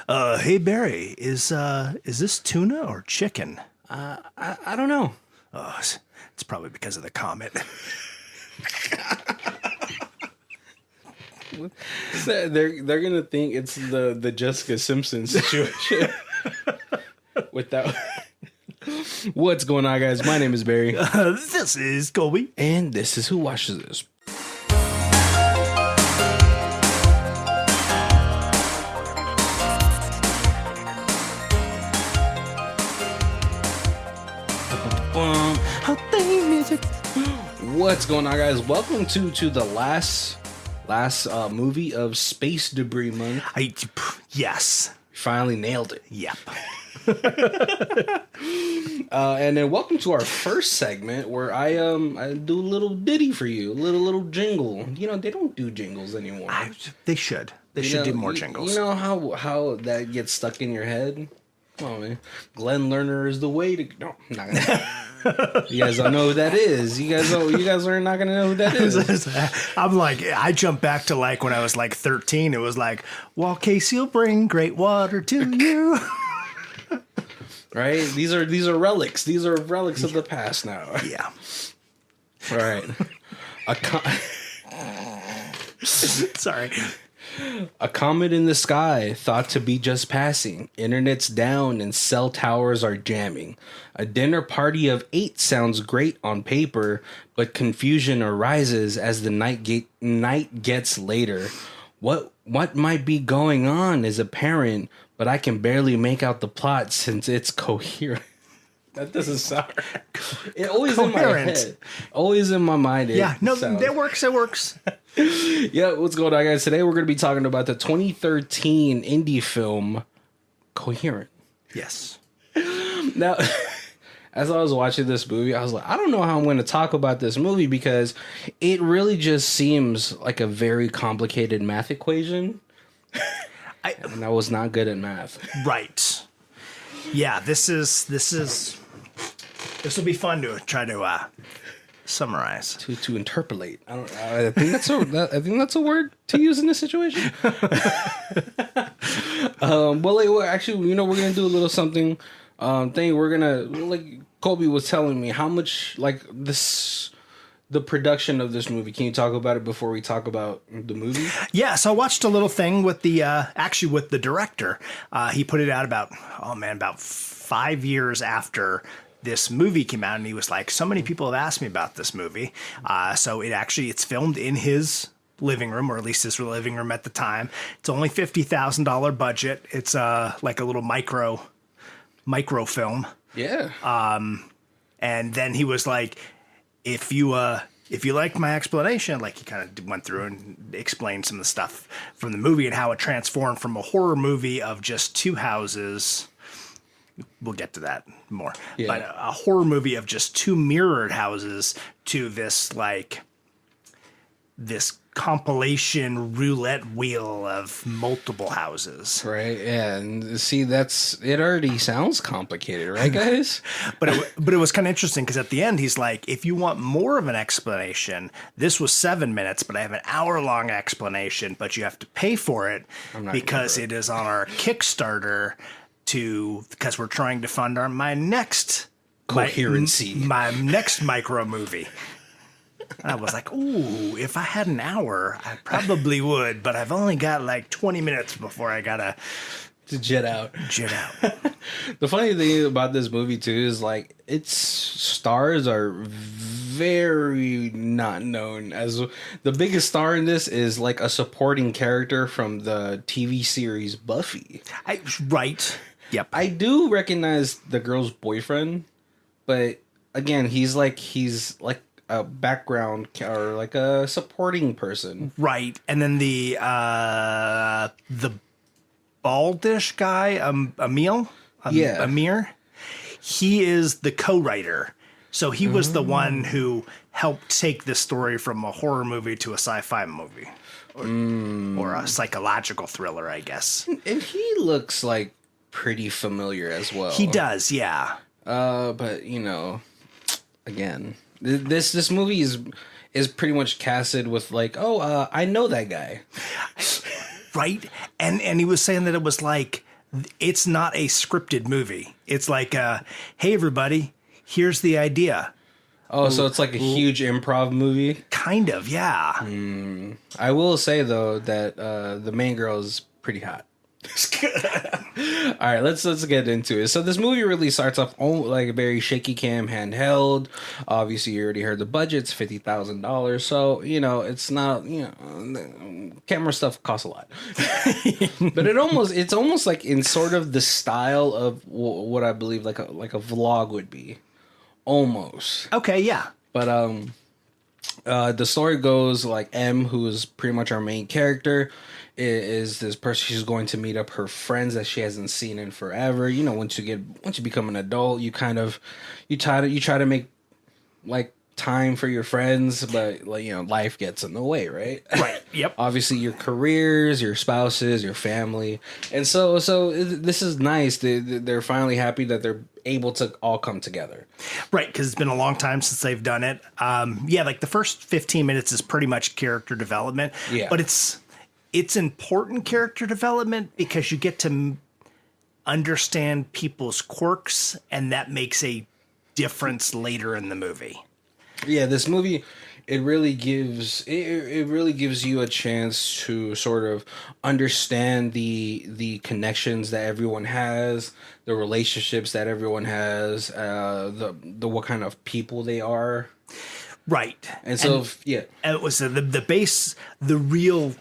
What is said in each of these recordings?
Hey Barry, is this tuna or chicken? I don't know. Oh, it's probably because of the comet. They're gonna think it's the Jessica Simpson situation. Without what's going on, guys? My name is Barry. This is Colby, and this is Who Watches This. What's going on, guys? Welcome to the last movie of Space Debris Month. Yes. Finally nailed it. Yep. And then welcome to our first segment where I do a little ditty for you, a little jingle. You know, they don't do jingles anymore. They should. They should do more jingles. You know how that gets stuck in your head? Come on, man. Glenn Lerner is the way to... No, I'm not gonna... You guys don't know who that is. You guys are not gonna know who that is. I'm like, I jumped back to like when I was like 13. It was like, well, Casey will bring great water to you. Right? These are relics. These are relics of the past now. Yeah. All right. Sorry. A comet in the sky, thought to be just passing. Internet's down and cell towers are jamming. A dinner party of 8 sounds great on paper, but confusion arises as the night gets later. What might be going on is apparent, but I can barely make out the plot since it's coherent. That doesn't sound... It always coherent. In my head. Always in my mind. It works. It works. Yeah, what's going on, guys? Today we're going to be talking about the 2013 indie film Coherent. Yes. Now, as I was watching this movie, I was like, I don't know how I'm going to talk about this movie because it really just seems like a very complicated math equation. And I was not good at math. Right. Yeah, this will be fun to try to summarize, to interpolate. I think that's a word to use in this situation. Well, actually, we're gonna do a little something. We're gonna, like Colby was telling me, how much the production of this movie. Can you talk about it before we talk about the movie? Yeah, so I watched a little thing with with the director. He put it out about 5 years after this movie came out, and he was like, so many people have asked me about this movie. So it's filmed in his living room, or at least his living room at the time. It's only $50,000 budget. It's like a little micro film. Yeah. And then he was like, if you liked my explanation, like he kind of went through and explained some of the stuff from the movie and how it transformed from a horror movie of just 2 houses. We'll get to that more. Yeah. But a horror movie of just 2 mirrored houses to this compilation roulette wheel of multiple houses. Right. Yeah. And see, it already sounds complicated, right, guys? but it was kind of interesting because at the end, he's like, if you want more of an explanation, this was 7 minutes, but I have an hour-long explanation, but you have to pay for it because it is on our Kickstarter because we're trying to fund my next coherency, my next micro movie. And I was like, ooh, if I had an hour, I probably would, but I've only got like 20 minutes before I gotta jet out. The funny thing about this movie too is like its stars are very not known. As the biggest star in this is like a supporting character from the TV series Buffy. Right. Yep. I do recognize the girl's boyfriend, but again, he's like a background or like a supporting person. Right. And then the baldish guy, Amir, he is the co-writer. So he was the one who helped take this story from a horror movie to a sci-fi movie. Or a psychological thriller, I guess. And he looks like pretty familiar as well. He does, yeah. But again, this movie is pretty much casted with like, I know that guy. Right? And he was saying that it was like it's not a scripted movie. It's like, hey, everybody, here's the idea. Oh, so it's like a huge improv movie? Kind of, yeah. I will say, though, that the main girl is pretty hot. All right, let's get into it. So this movie really starts off like a very shaky cam, handheld. Obviously, you already heard the budget's $50,000, so it's not camera stuff costs a lot. But it's almost like in sort of the style of what I believe like a vlog would be, almost. Okay, yeah. But the story goes like M, who is pretty much our main character, is this person. She's going to meet up her friends that she hasn't seen in forever. Once you become an adult, you try to make like time for your friends, but life gets in the way, right? Right. Yep. Obviously, your careers, your spouses, your family, and so this is nice. They're finally happy that they're able to all come together. Right, because it's been a long time since they've done it. Like the first 15 minutes is pretty much character development. Yeah. But it's important character development because you get to understand people's quirks, and that makes a difference later in the movie. Yeah, this movie, it really gives you a chance to sort of understand the connections that everyone has, the relationships that everyone has, the what kind of people they are. Right. And so, it was the real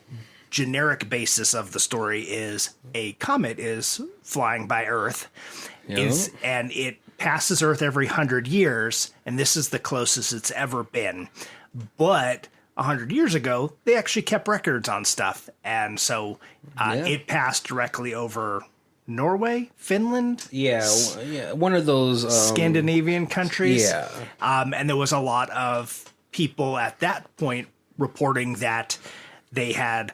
generic basis of the story is a comet is flying by Earth, and it passes Earth every 100 years, and this is the closest it's ever been. But 100 years ago, they actually kept records on stuff, and so it passed directly over Norway, Finland, one of those Scandinavian countries. And there was a lot of people at that point reporting that they had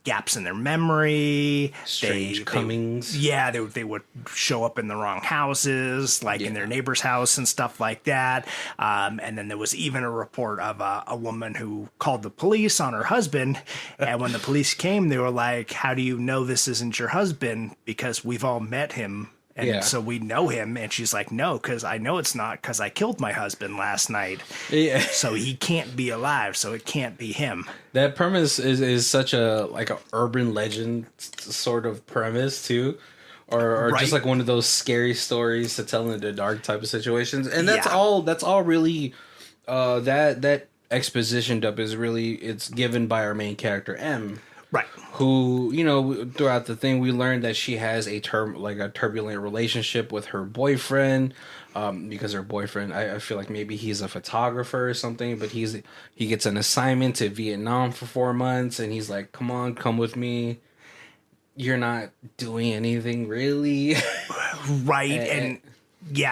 gaps in their memory, strange comings. They would show up in the wrong houses, like in their neighbor's house and stuff like that. And then there was even a report of a woman who called the police on her husband. And when the police came, they were like, "How do you know this isn't your husband? Because we've all met him. And so we know him." And she's like, "No, because I know it's not, because I killed my husband last night. Yeah. So he can't be alive, so it can't be him." That premise is such a urban legend sort of premise too. Or right. Just like one of those scary stories to tell in the dark type of situations. And that's all really that exposition dump is really, it's given by our main character M. Right. Who, throughout the thing, we learned that she has a turbulent relationship with her boyfriend, because her boyfriend, I feel like maybe he's a photographer or something, but he gets an assignment to Vietnam for 4 months, and he's like, come with me. You're not doing anything really. Right.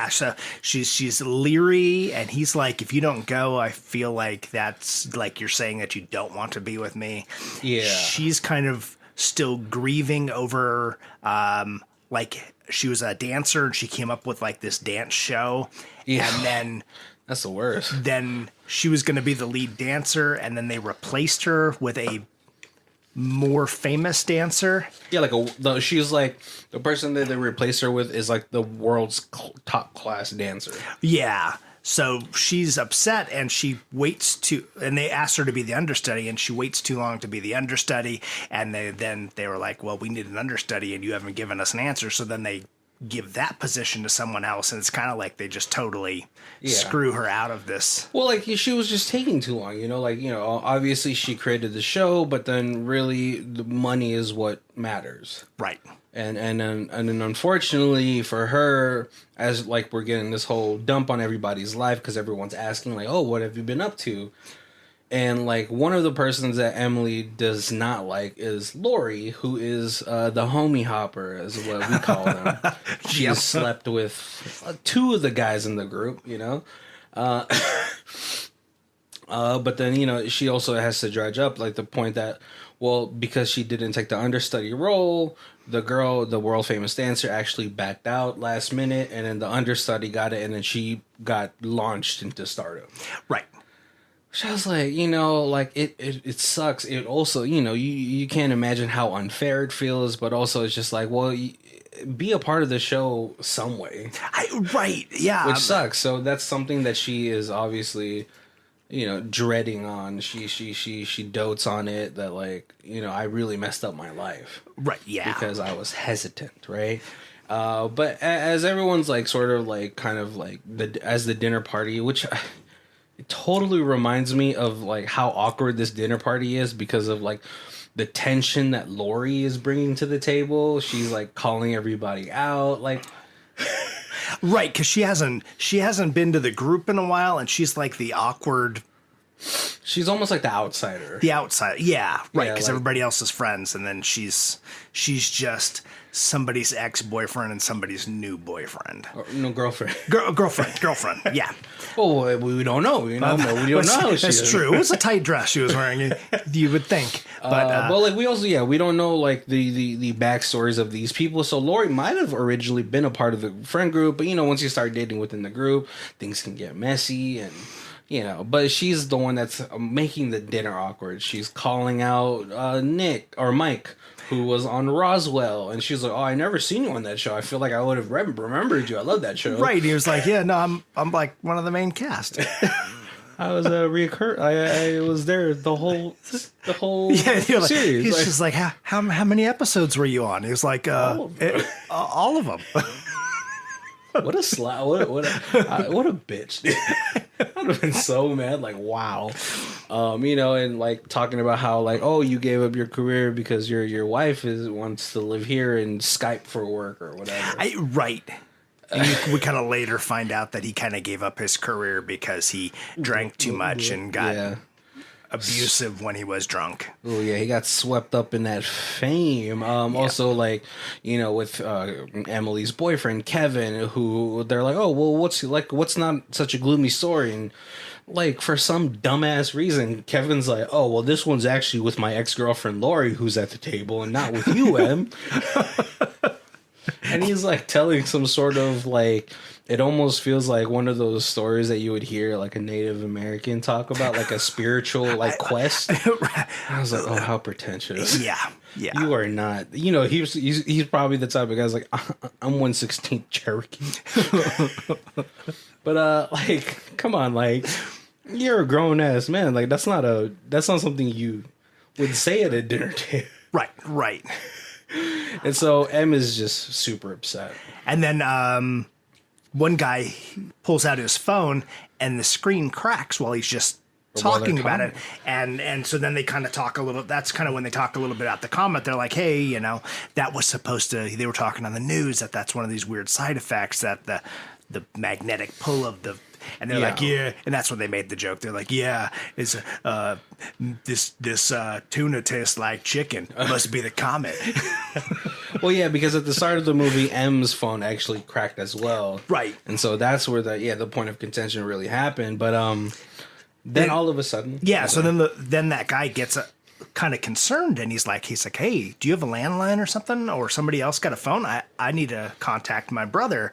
So she's leery, and he's like, "If you don't go, I feel like that's like you're saying that you don't want to be with me." Yeah. She's kind of still grieving over, like she was a dancer and she came up with like this dance show. Yeah. And then that's the worst. Then she was going to be the lead dancer, and then they replaced her with a more famous dancer. Yeah, she's like the person that they replaced her with is like the world's top class dancer. Yeah. So she's upset, and and they asked her to be the understudy, and she waits too long to be the understudy. And they were like, "Well, we need an understudy, and you haven't given us an answer." So then they give that position to someone else, and it's kind of like they just totally screw her out of this. Well, like she was just taking too long, obviously she created the show, but then really the money is what matters. Right. And then unfortunately for her, as like we're getting this whole dump on everybody's life because everyone's asking like, "Oh, what have you been up to?" And like one of the persons that Emily does not like is Lori, who is the homie hopper, is what we call them. She has slept with 2 of the guys in the group, but then she also has to dredge up like the point that, well, because she didn't take the understudy role, the world famous dancer, actually backed out last minute, and then the understudy got it, and then she got launched into stardom. Right. So I was like, like it sucks. It also, you can't imagine how unfair it feels, but also it's just like, well, be a part of the show some way. Right. Yeah. Which sucks. So that's something that she is obviously, dreading on. She dotes on it that like, I really messed up my life. Right. Yeah. Because I was hesitant, right? But as everyone's like sort of like kind of like as the dinner party, which it totally reminds me of like how awkward this dinner party is because of like the tension that Lori is bringing to the table. She's like calling everybody out, like right, because she hasn't been to the group in a while, and she's like the awkward. She's almost like the outsider. The outsider, yeah, right. Because like, everybody else is friends, and then she's just somebody's ex-boyfriend and somebody's new boyfriend. No, girlfriend. Girlfriend. Yeah. Well, we don't know. We don't know how she That's is. true. It was a tight dress she was wearing. You would think, but like we also, we don't know like the backstories of these people. So Lori might have originally been a part of the friend group, but once you start dating within the group, things can get messy and. But she's the one that's making the dinner awkward. She's calling out Nick or Mike, who was on Roswell, and she's like, "Oh, I never seen you on that show. I feel like I would have remembered you. I love that show." Right? He was like, "Yeah, no, I'm like one of the main cast." I was a I was there the whole yeah, series. He's just like, "How many episodes were you on?" He was like, all of them. What a what a bitch. I would have been so mad, like, wow. And like talking about how like, oh, you gave up your career because your wife wants to live here and Skype for work or whatever. Right. And we kind of later find out that he kind of gave up his career because he drank too much and got abusive when he was drunk. Oh yeah, he got swept up in that fame. Also, like with Emily's boyfriend Kevin, who they're like, oh well, what's not such a gloomy story? And like for some dumbass reason, Kevin's like, oh well, this one's actually with my ex-girlfriend Lori, who's at the table, and not with you, Em. And he's like telling some sort of like, it almost feels like one of those stories that you would hear like a Native American talk about, like a spiritual like quest. I was like, oh, how pretentious. Yeah. You are not. He's probably the type of guy's like, I'm 1/16 Cherokee. But like, come on, like you're a grown ass man. Like that's not something you would say at a dinner table. Right. And so M is just super upset. And then one guy pulls out his phone and the screen cracks while he's just talking about it. And so then they kind of talk a little. That's kind of when they talk a little bit about the comment. They're like, hey, that was supposed to. They were talking on the news that's one of these weird side effects that the magnetic pull of the. And they're like, yeah, and that's when they made the joke. They're like, yeah, it's this tuna tastes like chicken. Must be the comet. Well, yeah, because at the start of the movie, M's phone actually cracked as well, right? And so that's where the point of contention really happened. But then all of a sudden, so then that guy gets kind of concerned, and he's like, hey, do you have a landline or something, or somebody else got a phone? I need to contact my brother.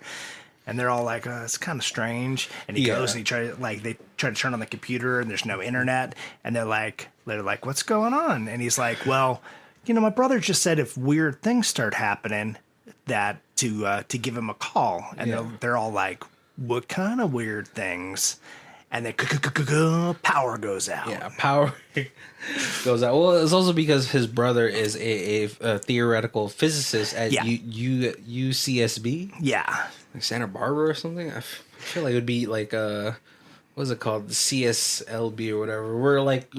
And they're all like, it's kind of strange. And he goes and they try to turn on the computer and there's no internet. And they're like, what's going on? And he's like, well, my brother just said if weird things start happening that to give him a call. And they're all like, what kind of weird things? And then power goes out. Yeah, power goes out. Well, it's also because his brother is a theoretical physicist at UCSB. Yeah. Like Santa Barbara or something. I feel like it would be like what is it called? The CSLB or whatever. Where like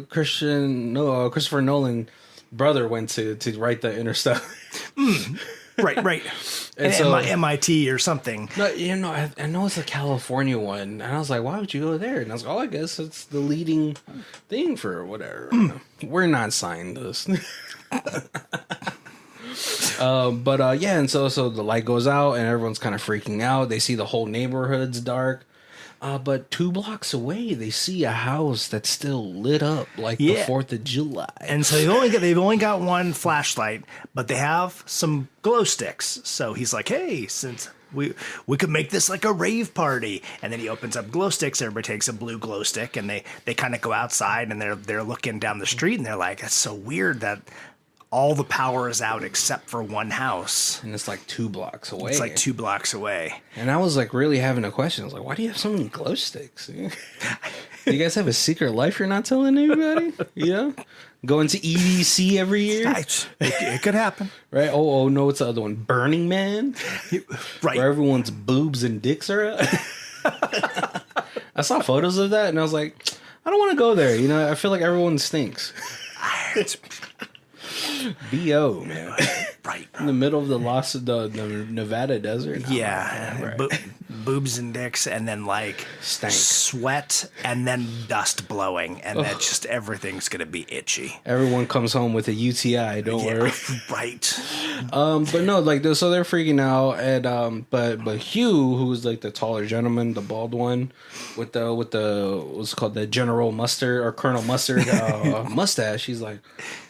Christopher Nolan brother went to write the Interstellar. Right. And so, MIT or something. No, I know it's a California one. And I was like, why would you go there? And I was like, I guess it's the leading thing for whatever. We're not signed this. And so the light goes out and everyone's kind of freaking out. They see the whole neighborhood's dark. But 2 blocks away, they see a house that's still lit up like the Yeah. 4th of July. And so they've only got one flashlight, but they have some glow sticks. So he's like, "Hey, since we could make this like a rave party." And then he opens up glow sticks. Everybody takes a blue glow stick, and they kind of go outside, and they're looking down the street, and they're like, "That's so weird that all the power is out except for one house." And it's like 2 blocks away. It's like 2 blocks away. And I was like really having a question. I was like, why do you have so many glow sticks? Do you guys have a secret life you're not telling anybody? Yeah. Going to EDC every year? It could happen. Right? Oh, no, what's the other one? Burning Man? Right. Where everyone's boobs and dicks are out? I saw photos of that and I was like, I don't want to go there. You know, I feel like everyone stinks. BO, man. Right. In the middle of the Nevada desert. Yeah. Right. Boobs and dicks, and then like Stank. sweat, and then dust blowing, and then just everything's gonna be itchy. Everyone comes home with a UTI. Don't worry. Right. But no, like so they're freaking out, and but Hugh, who's like the taller gentleman, the bald one, with the what's it called, the General Mustard or Colonel Mustard mustache. He's like,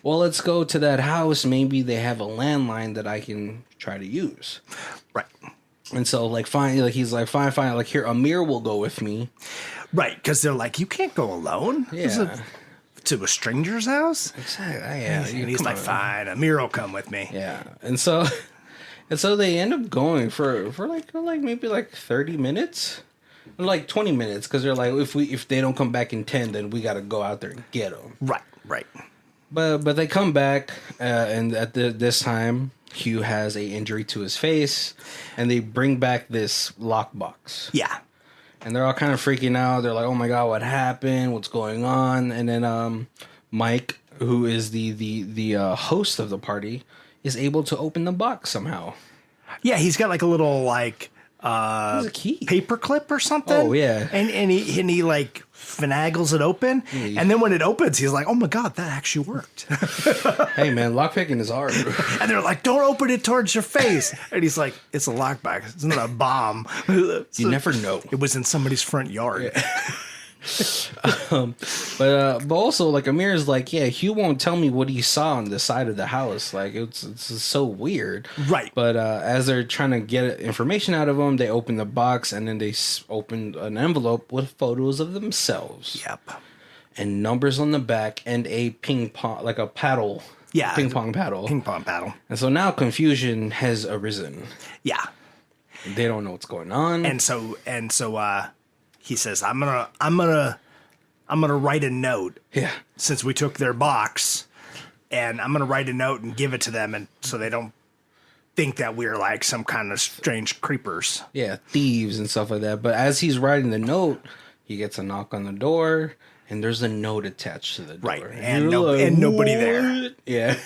well, let's go to that house. Maybe they have a landline that I can try to use. Right. And so like fine, like he's like fine, like here Amir will go with me. Right, because they're like, you can't go alone. Yeah. To a stranger's house. Exactly. Yeah. And he's like, fine, Amir will come with me. Yeah. And so they end up going for like maybe like 30 minutes. Like 20 minutes, because they're like, if they don't come back in 10, then we got to go out there and get them. Right. But they come back, and at this time, Hugh has a injury to his face, and they bring back this lockbox. Yeah. And they're all kind of freaking out. They're like, "Oh my god, what happened? What's going on?" And then Mike, who is the host of the party, is able to open the box somehow. Yeah, he's got like a little like a key paperclip or something. Oh yeah, and he like finagles it open, and then when it opens, he's like, "Oh my god, that actually worked." Hey man, lockpicking is hard. And they're like, "Don't open it towards your face." And he's like, "It's a lockbox. It's not a bomb." You never know. It was in somebody's front yard. Yeah. But also like Amir is like, yeah, Hugh won't tell me what he saw on the side of the house. Like it's so weird, right? But as they're trying to get information out of him, they open the box and then they open an envelope with photos of themselves. Yep. And numbers on the back and a ping pong, like a paddle. Yeah, ping pong paddle. Ping pong paddle. And so now confusion has arisen. Yeah. They don't know what's going on. And so he says, I'm gonna write a note. Yeah. Since we took their box, and I'm gonna write a note and give it to them, and so they don't think that we're like some kind of strange creepers. Yeah, thieves and stuff like that. But as he's writing the note, he gets a knock on the door, and there's a note attached to the door. Right, and nobody there. Yeah.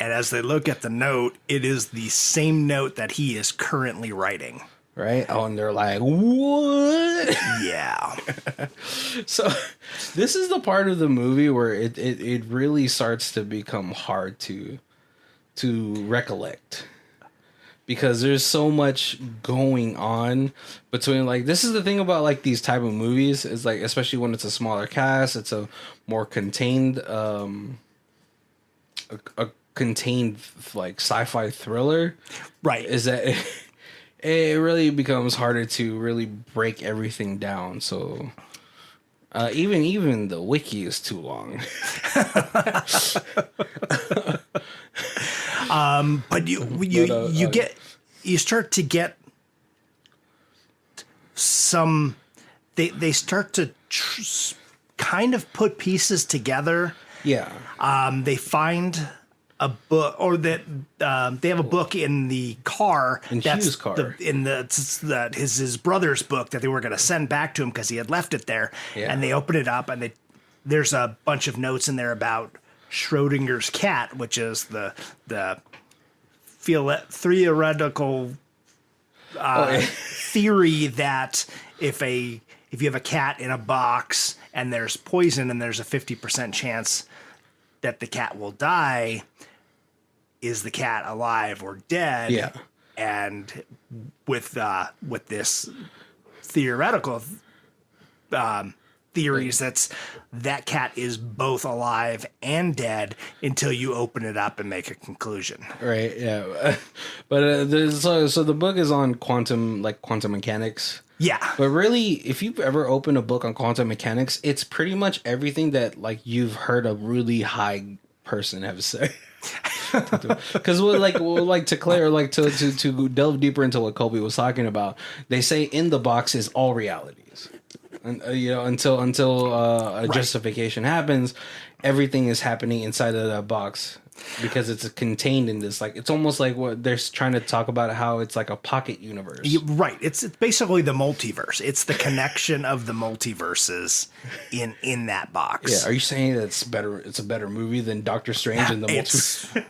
And as they look at the note, it is the same note that he is currently writing. Right? Oh, and they're like, what? Yeah. So this is the part of the movie where it really starts to become hard to recollect. Because there's so much going on between, like, this is the thing about like these type of movies is like, especially when it's a smaller cast, it's a more contained a contained like sci-fi thriller. Right. Is that it really becomes harder to really break everything down. So even the wiki is too long. But you start to get some. They start to kind of put pieces together. Yeah. They find a book, or that they have a book in the car. In Hugh's car. His brother's book that they were going to send back to him because he had left it there. Yeah. And they open it up, and there's a bunch of notes in there about Schrodinger's cat, which is the theoretical theory that if you have a cat in a box and there's poison and there's a 50% chance that the cat will die, is the cat alive or dead? Yeah. And with this theoretical theories that cat is both alive and dead until you open it up and make a conclusion. Right. Yeah. But so the book is on quantum mechanics. Yeah. But really, if you've ever opened a book on quantum mechanics, it's pretty much everything that like you've heard a really high person have said. Because to Claire, to delve deeper into what Colby was talking about, they say in the box is all realities, and until a justification happens, everything is happening inside of that box because it's contained in this. Like it's almost like what they're trying to talk about, how it's like a pocket universe. Right. It's basically the multiverse. It's the connection of the multiverses in that box. Yeah. Are you saying that it's better? It's a better movie than Doctor Strange in the multiverse?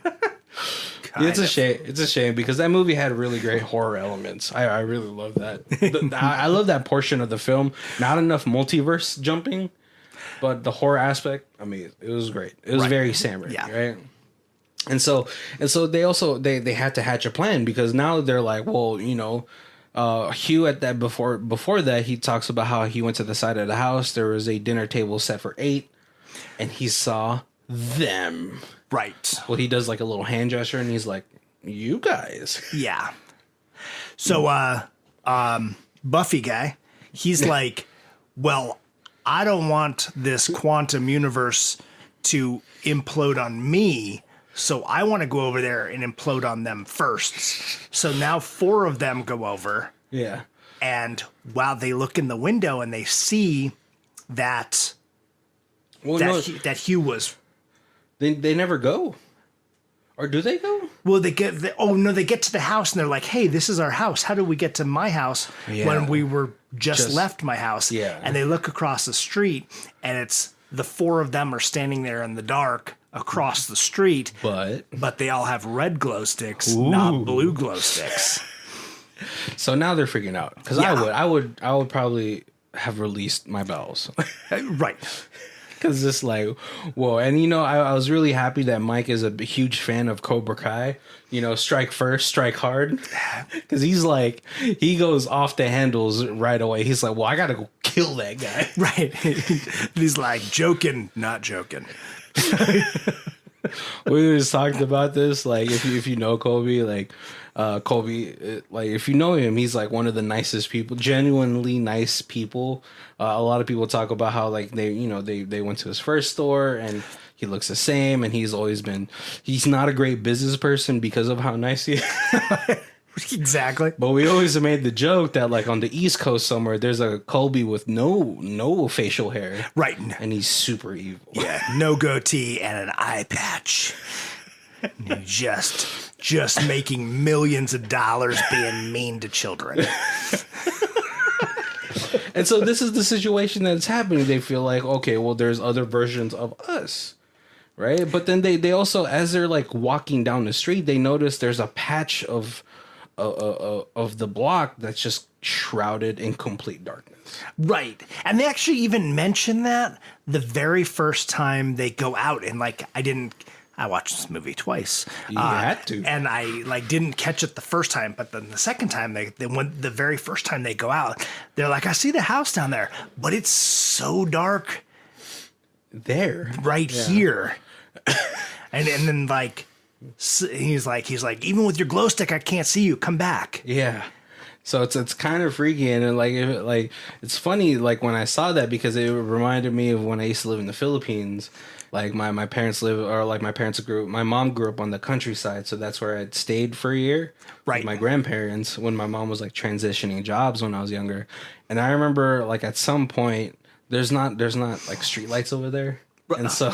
It's a shame. It's a shame because that movie had really great horror elements. I really love that. I love that portion of the film. Not enough multiverse jumping, but the horror aspect. I mean, it was great. It was very Sam Raimi, right? And so they also they had to hatch a plan because now they're like, well, Hugh at that before that he talks about how he went to the side of the house. There was a dinner table set for 8, and he saw them. Right. Well, he does like a little hand gesture, and he's like, "You guys." Yeah. So, Buffy guy, he's like, well, I don't want this quantum universe to implode on me. So I want to go over there and implode on them first. So now 4 of them go over. Yeah. And while they look in the window and they see that that Hugh was... They never go. Or do they go? Well, they get to the house and they're like, hey, this is our house. How did we get to my house when we were just left my house? Yeah. And they look across the street and it's the 4 of them are standing there in the dark across the street, but they all have red glow sticks, not blue glow sticks. So now they're freaking out because I would probably have released my bowels, right? Because it's like, whoa, and I was really happy that Mike is a huge fan of Cobra Kai. Strike first, strike hard, because he goes off the handles right away. He's like, well, I gotta go kill that guy, right? He's like joking, not joking. We just talked about this. Like, if you know Colby, if you know him, he's like one of the nicest people, genuinely nice people. A lot of people talk about how like they went to his first store and he looks the same, and he's not a great business person because of how nice he is. Exactly. But we always made the joke that like on the East Coast somewhere, there's a Colby with no facial hair. Right. And he's super evil. Yeah. No goatee and an eye patch. Just making millions of dollars being mean to children. And so this is the situation that's happening. They feel like, okay, well, there's other versions of us. Right. But then they also, as they're like walking down the street, they notice there's a patch of the block that's just shrouded in complete darkness. Right. And they actually even mention that the very first time they go out, and like I watched this movie twice. You had to. And I didn't catch it the first time, but then the second time the very first time they go out, they're like, I see the house down there, but it's so dark there. Right here. and then like he's like, even with your glow stick, I can't see you. Come back. Yeah. So it's kind of freaky, and like it's funny like when I saw that, because it reminded me of when I used to live in the Philippines. Like my parents my mom grew up on the countryside, so that's where I'd stayed for a year. Right. With my grandparents when my mom was like transitioning jobs when I was younger. And I remember like at some point there's not like street lights over there. And so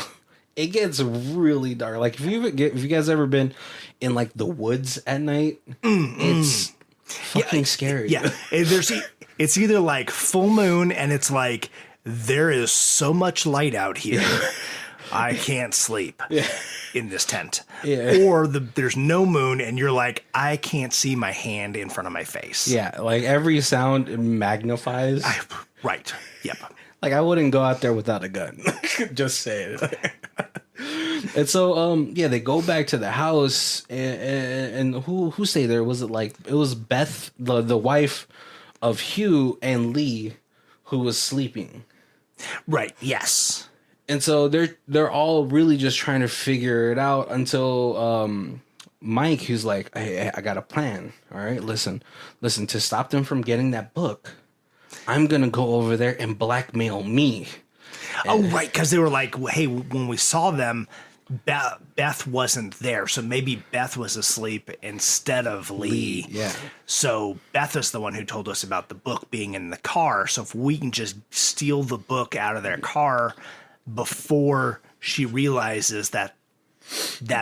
it gets really dark. Like if you guys ever been in like the woods at night, it's fucking scary. Yeah. It's either like full moon and it's like there is so much light out here. I can't sleep in this tent. Yeah. Or there's no moon and you're like, I can't see my hand in front of my face. Yeah, like every sound magnifies. Right. Yep. Like I wouldn't go out there without a gun. Just saying. And so they go back to the house, and who stayed there? Was it was Beth, the wife of Hugh, and Lee, who was sleeping. Right. Yes. And so they're all really just trying to figure it out until Mike, who's like, hey, I got a plan. All right, listen, to stop them from getting that book, I'm going to go over there and blackmail me. Oh, right. Because they were like, hey, when we saw them, Beth wasn't there. So maybe Beth was asleep instead of Lee. Yeah. So Beth is the one who told us about the book being in the car. So if we can just steal the book out of their car before she realizes that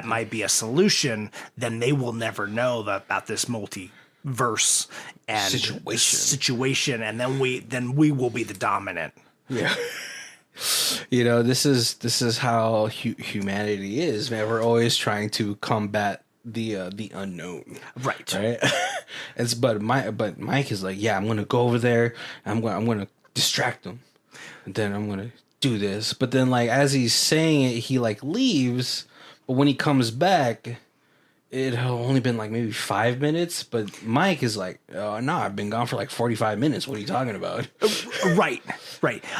might be a solution, then they will never know about this multiverse and situation, and then we will be the dominant. Yeah. You know, this is how humanity is, man. We're always trying to combat the unknown, right? But Mike is like, yeah, I'm gonna go over there. I'm gonna distract them, and then I'm gonna do this. But then, like, as he's saying it, he like leaves. But when he comes back, it had only been like maybe 5 minutes. But Mike is like, oh, no, I've been gone for like 45 minutes. What are you talking about? Right.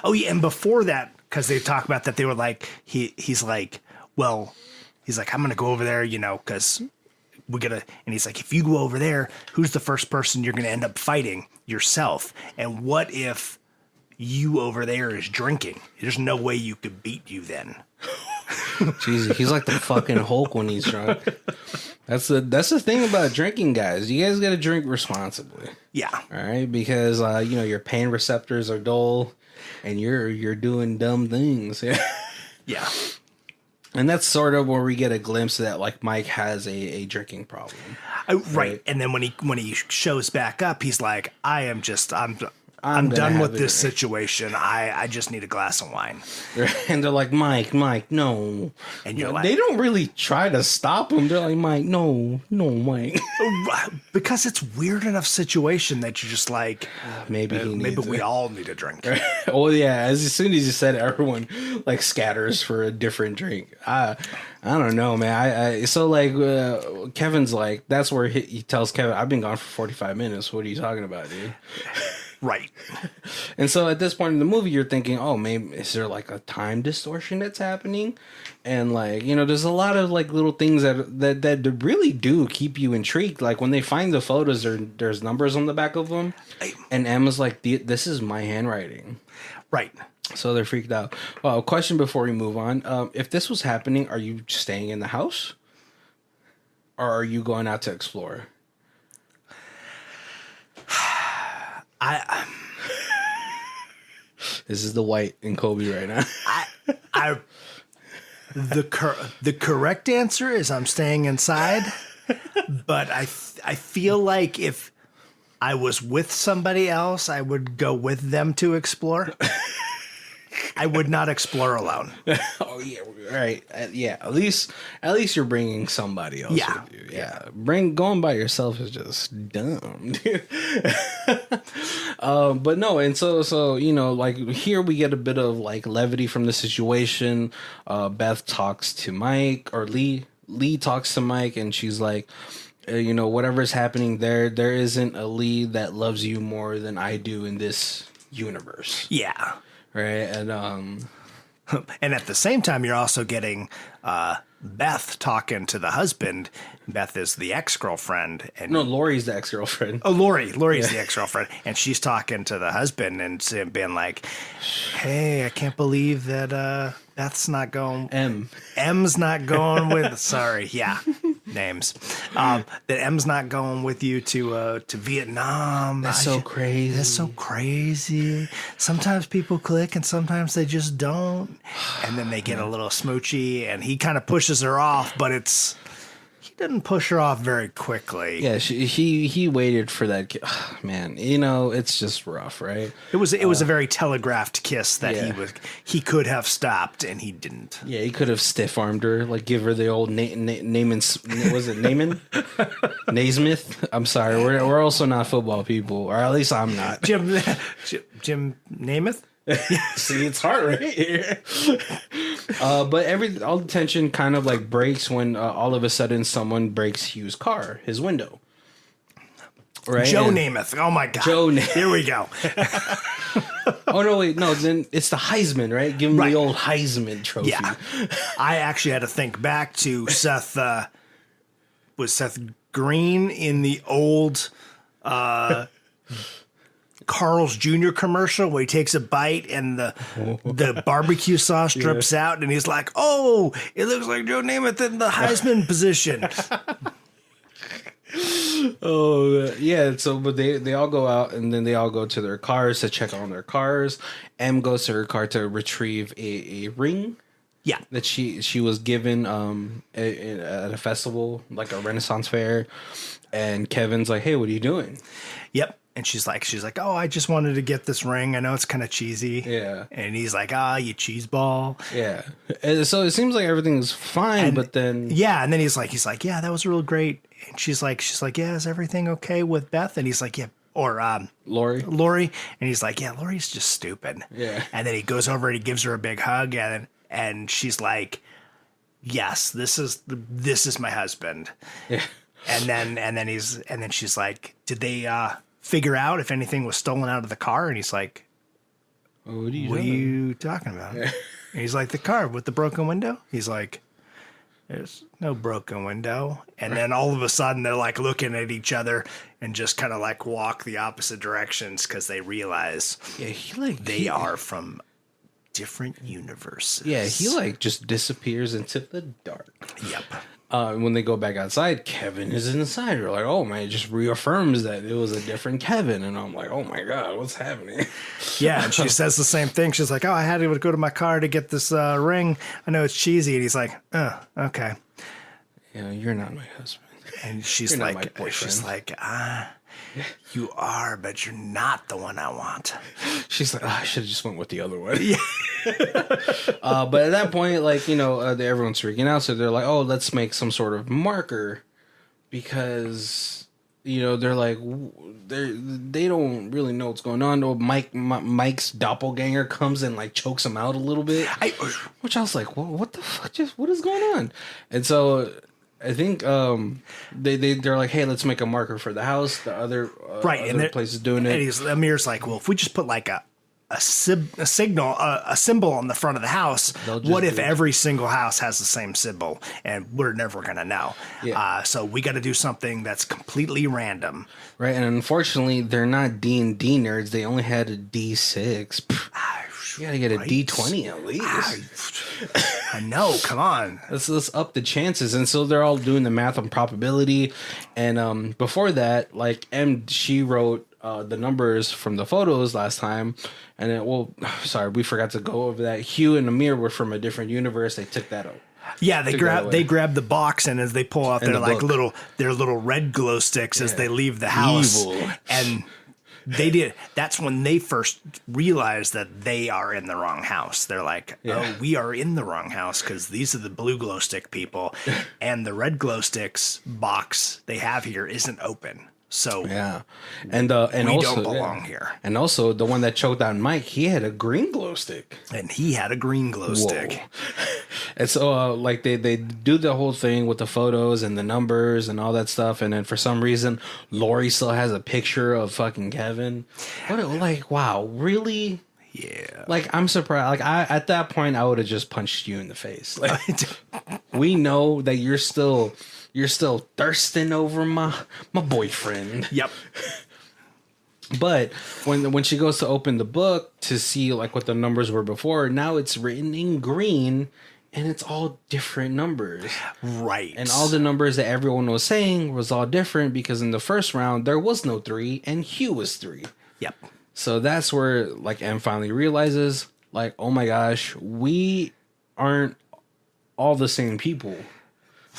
Oh, yeah. And before that, because they talk about that, they were like, he's like, I'm going to go over there, you know, because and he's like, if you go over there, who's the first person you're going to end up fighting? Yourself. And what if you over there is drinking? There's no way you could beat you then. Jesus, he's like the fucking Hulk when he's drunk. That's the thing about drinking, guys. You guys got to drink responsibly. Yeah. All right, because you know, your pain receptors are dull, and you're doing dumb things. Yeah. Yeah. And that's sort of where we get a glimpse that like Mike has a drinking problem. Right. And then when he shows back up, he's like, I'm done with this situation. I just need a glass of wine. And they're like, Mike, no. And you're like, they don't really try to stop him. They're like, Mike, no, Mike. Because it's weird enough situation that you're just like, maybe we all need a drink. Well, yeah. As soon as you said it, everyone like scatters for a different drink. I don't know, man. So like Kevin's like, that's where he tells Kevin, I've been gone for 45 minutes. What are you talking about, dude? Right. And so at this point in the movie, you're thinking, oh, maybe is there like a time distortion that's happening? And like, you know, there's a lot of like little things that really do keep you intrigued. Like when they find the photos, there's numbers on the back of them. And Emma's like, this is my handwriting. Right. So they're freaked out. Well, a question before we move on. If this was happening, are you staying in the house? Or are you going out to explore? This is the White and Kobe right now. The correct answer is I'm staying inside, but I feel like if I was with somebody else, I would go with them to explore. I would not explore alone. Oh yeah, right. Yeah, at least you're bringing somebody else with you. Yeah, going by yourself is just dumb, dude. But no, and so you know, like here we get a bit of like levity from the situation. Beth talks to Mike, or Lee talks to Mike, and she's like, you know, whatever's happening there isn't a Lee that loves you more than I do in this universe. Yeah. Right. And and at the same time, you're also getting Beth talking to the husband. Beth is the ex-girlfriend. And no, Lori's the ex-girlfriend. Oh, Lori's the ex-girlfriend. And she's talking to the husband and being like, hey, I can't believe that Beth's not going. M's not going with. Sorry. Yeah. Names. That M's not going with you to Vietnam. That's so crazy. That's so crazy. Sometimes people click and sometimes they just don't. And then they get a little smoochy and he kind of pushes her off, but he didn't push her off very quickly. Yeah, he waited for that. Man, you know, it's just rough, right? It was a very telegraphed kiss that he could have stopped and he didn't. Yeah, he could have stiff armed her, like give her the old Naaman. Was it Naaman? Naismith? I'm sorry, we're also not football people, or at least I'm not. Jim Namath. See, it's hard right here. But all the tension kind of like breaks when all of a sudden someone breaks Hugh's car, his window. Right? Joe Namath. Oh my God. Joe Namath. Here we go. Oh no, wait, no. Then it's the Heisman, right? Give him Right. the old Heisman trophy. Yeah. I actually had to think back to Seth. Was Seth Green in the old Carl's Jr. commercial where he takes a bite and the barbecue sauce drips out and he's like, "Oh, it looks like Joe Namath in the Heisman position." Oh yeah. So, but they all go out and then they all go to their cars to check on their cars. M goes to her car to retrieve a ring. Yeah. That she was given at a festival, like a Renaissance fair, and Kevin's like, "Hey, what are you doing?" Yep. And she's like, "Oh, I just wanted to get this ring. I know it's kind of cheesy." Yeah. And he's like, "Ah, you cheese ball." Yeah. And so it seems like everything's fine, but then Yeah, and then he's like, "Yeah, that was real great." And she's like, "Yeah, is everything okay with Beth?" And he's like, "Yeah." Or Lori. And he's like, "Yeah, Lori's just stupid." Yeah. And then he goes over and he gives her a big hug, and she's like, "Yes, this is my husband." Yeah. And then she's like, "Did they figure out if anything was stolen out of the car?" And he's like, What are "What are you talking about?" And he's like, "The car with the broken window." He's like, "There's no broken window." And then all of a sudden they're like looking at each other and just kind of like walk the opposite directions because they realize they are from different universes. Yeah, he like just disappears into the dark. Yep. When they go back outside, Kevin is inside. We're like, oh man, it just reaffirms that it was a different Kevin. And I'm like, oh my God, what's happening? Yeah, and she says the same thing. She's like, "Oh, I had to go to my car to get this ring. I know it's cheesy." And he's like, "Oh, okay." Yeah, you're not my husband. And she's You're not like, my boyfriend. "You are, but you're not the one I want." She's like, I should have just went with the other one. Yeah. But at that point, like, everyone's freaking out. So they're like, oh, let's make some sort of marker because, they're like, they don't really know what's going on. Oh, Mike's doppelganger comes and like chokes him out a little bit. Which I was like, well, what the fuck? What is going on? And so I think they're like, hey, let's make a marker for the house. The other places doing it. And Amir's like, "Well, if we just put like a symbol on the front of the house, what if every single house has the same symbol? And we're never gonna know. Yeah. So we got to do something that's completely random." Right, and unfortunately, they're not D&D nerds. They only had a D6. You gotta get a D20 at least. I know. Come on. Let's up the chances. And so they're all doing the math on probability. And before that, like she wrote the numbers from the photos last time. And then, we forgot to go over that. Hugh and Amir were from a different universe. They took that out. Yeah, they grab the box, and as they pull out their like little red glow sticks as they leave the house. Evil. And that's when they first realized that they are in the wrong house. They're like, "Oh, we are in the wrong house because these are the blue glow stick people, and the red glow sticks box they have here isn't open." So yeah, and we also don't belong here. And also the one that choked out Mike, he had a green glow stick, and he had a green glow stick. And so like they do the whole thing with the photos and the numbers and all that stuff, and then for some reason Lori still has a picture of fucking Kevin. Like, wow, really? Yeah. Like, I'm surprised. Like, at that point I would have just punched you in the face. Like, we know that you're still thirsting over my boyfriend. Yep. But when she goes to open the book to see like what the numbers were before, now it's written in green and it's all different numbers. Right. And all the numbers that everyone was saying was all different because in the first round there was no 3 and Hugh was 3. Yep. So that's where like M finally realizes like, oh my gosh, we aren't all the same people.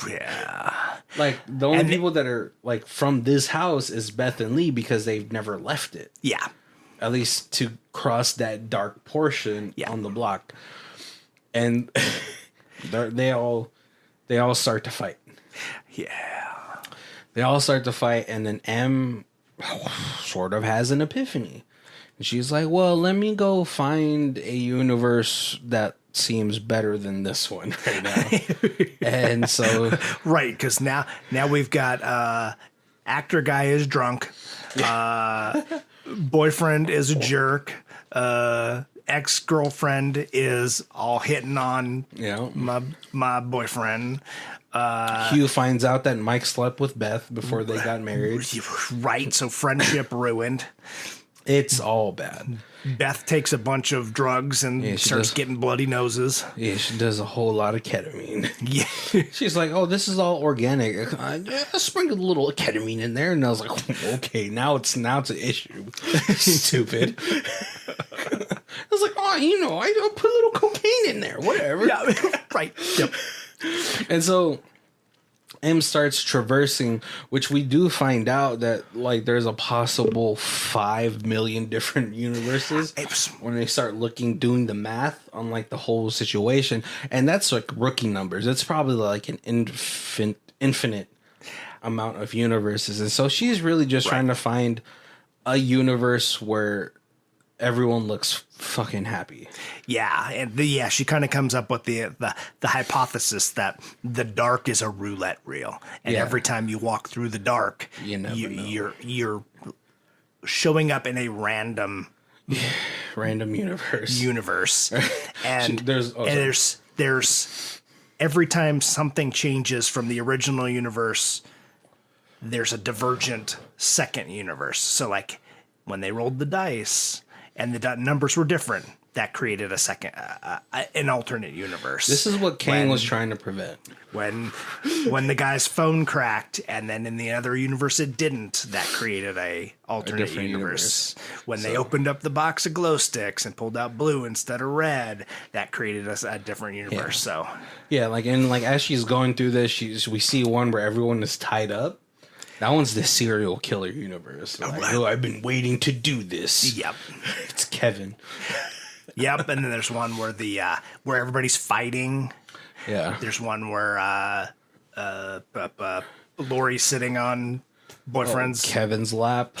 Yeah. Like the only people that are like from this house is Beth and Lee because they've never left it. Yeah. At least to cross that dark portion on the block. And they all start to fight. Yeah. They all start to fight, and then M sort of has an epiphany. And she's like, well, let me go find a universe that seems better than this one right now. And so right, because now we've got actor guy is drunk, boyfriend is a jerk, ex-girlfriend is all hitting on Yeah. my boyfriend. Hugh finds out that Mike slept with Beth before they got married. Right, so friendship ruined. It's all bad. Beth takes a bunch of drugs and she starts does. getting bloody noses. Yeah, she does a whole lot of ketamine. Yeah. She's like, "Oh, this is all organic. I sprinkled a little ketamine in there," and I was like, "Okay, now it's an issue." Stupid. I was like, "Oh, I put a little cocaine in there. Whatever." Yeah, right. Yep. And so M starts traversing, which we do find out that like there's a possible 5 million different universes when they start doing the math on like the whole situation, and that's like rookie numbers. It's probably like an infinite amount of universes, and so she's really just trying to find a universe where everyone looks fucking happy. Yeah, and she kind of comes up with the hypothesis that the dark is a roulette reel, and every time you walk through the dark, you're showing up in a random universe, and there's every time something changes from the original universe, there's a divergent second universe. So like when they rolled the dice and the numbers were different, that created a second, an alternate universe. This is what Kane was trying to prevent. When the guy's phone cracked, and then in the other universe it didn't, that created a alternate universe. When they opened up the box of glow sticks and pulled out blue instead of red, that created a different universe. Yeah. So as she's going through this, we see one where everyone is tied up. That one's the serial killer universe. I've been waiting to do this. Yep. It's Kevin. Yep, and then there's one where where everybody's fighting. Yeah. There's one where Lori's sitting on boyfriend's Kevin's lap.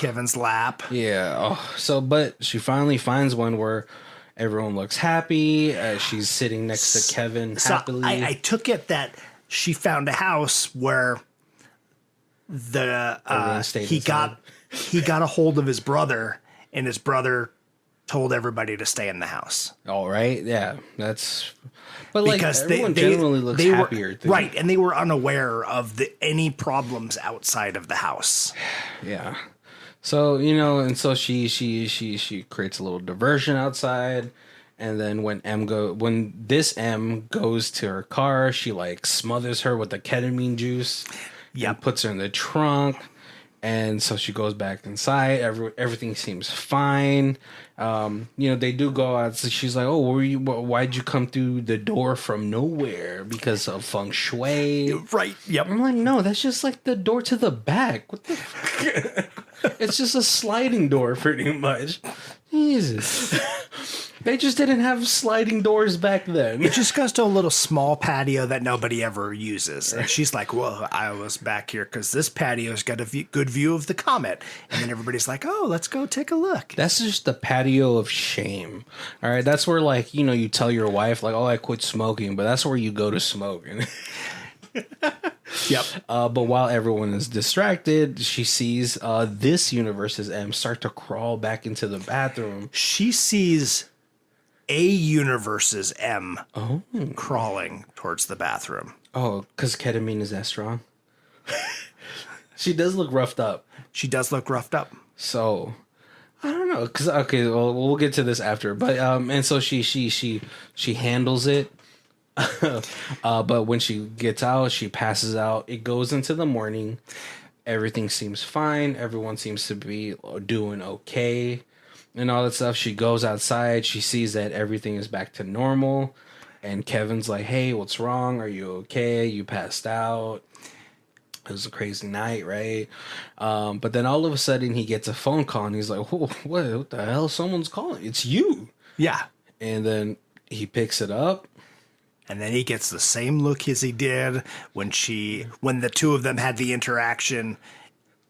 Yeah. But she finally finds one where everyone looks happy. She's sitting next to Kevin happily. I took it that she found a house where he got a hold of his brother, and his brother told everybody to stay in the house. All right, yeah, but like because everyone generally looks happier, right? And they were unaware of any problems outside of the house. Yeah, so and so she creates a little diversion outside, and then when this M goes to her car, she like smothers her with the ketamine juice. Yeah, puts her in the trunk, and so she goes back inside. Everything seems fine. They do go out. So she's like, "Oh, why'd you come through the door from nowhere? Because of feng shui?" Right. Yep. I'm like, "No, that's just like the door to the back. What the fuck?" It's just a sliding door, pretty much. Jesus. They just didn't have sliding doors back then. It just goes to a little small patio that nobody ever uses. And she's like, "Well, I was back here because this patio's got a good view of the comet." And then everybody's like, "Oh, let's go take a look." That's just the patio of shame. All right. That's where, like, you tell your wife, like, "Oh, I quit smoking," but that's where you go to smoke. Yep. But while everyone is distracted, she sees this universe's M start to crawl back into the bathroom. She sees a universe's M crawling towards the bathroom. Oh, because ketamine is that strong? She does look roughed up. So, I don't know. Because, okay, well, we'll get to this after. But, and so she handles it. But when she gets out, she passes out. It goes into the morning. Everything seems fine. Everyone seems to be doing okay and all that stuff. She goes outside. She sees that everything is back to normal. And Kevin's like, "Hey, what's wrong? Are you okay? You passed out. It was a crazy night, right?" But then all of a sudden he gets a phone call and he's like, what the hell? Someone's calling. It's you. Yeah. And then he picks it up. And then he gets the same look as he did when the two of them had the interaction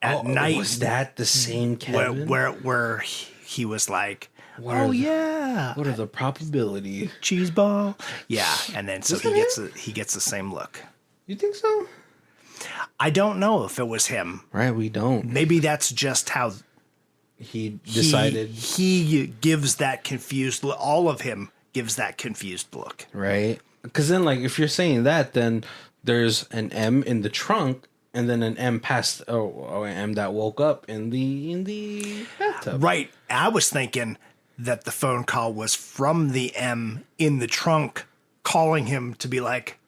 at night. Was that the same Kevin? Where he was like, what are the probability? Cheese ball? Yeah. And then so he gets the same look. You think so? I don't know if it was him. Right, we don't. Maybe that's just how he decided he gives that confused. All of him gives that confused look. right? Because then, like, if you're saying that, then there's an M in the trunk, and then an M past an M that woke up in the bathtub. Right. I was thinking that the phone call was from the M in the trunk calling him to be like,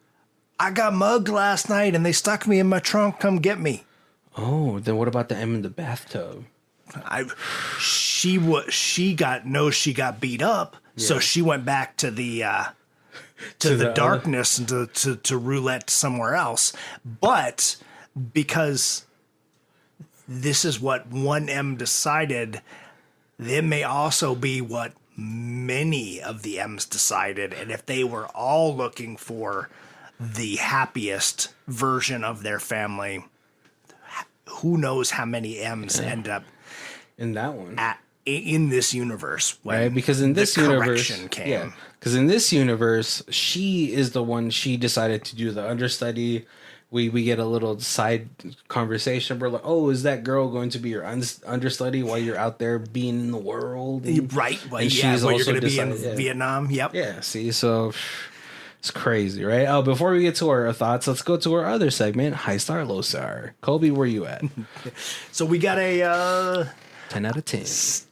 I got mugged last night and they stuck me in my trunk. Come get me. Oh, then what about the M in the bathtub? She got beat up, so she went back to the darkness and to roulette somewhere else. But because this is what 1M decided, it may also be what many of the M's decided. And if they were all looking for the happiest version of their family, who knows how many M's end up In that one. in this universe, when right? Because in this universe, came. yeah. Because in this universe, she is the one. She decided to do the understudy. We get a little side conversation. We're like, oh, is that girl going to be your understudy while you're out there being in the world? Right. Well, and yeah, she's you're also going to be in decided, Vietnam. Yep. Yeah. See, so it's crazy, right? Oh, before we get to our thoughts, let's go to our other segment, High Star, Low Star. Colby, where you at? So we got a 10 out of 10.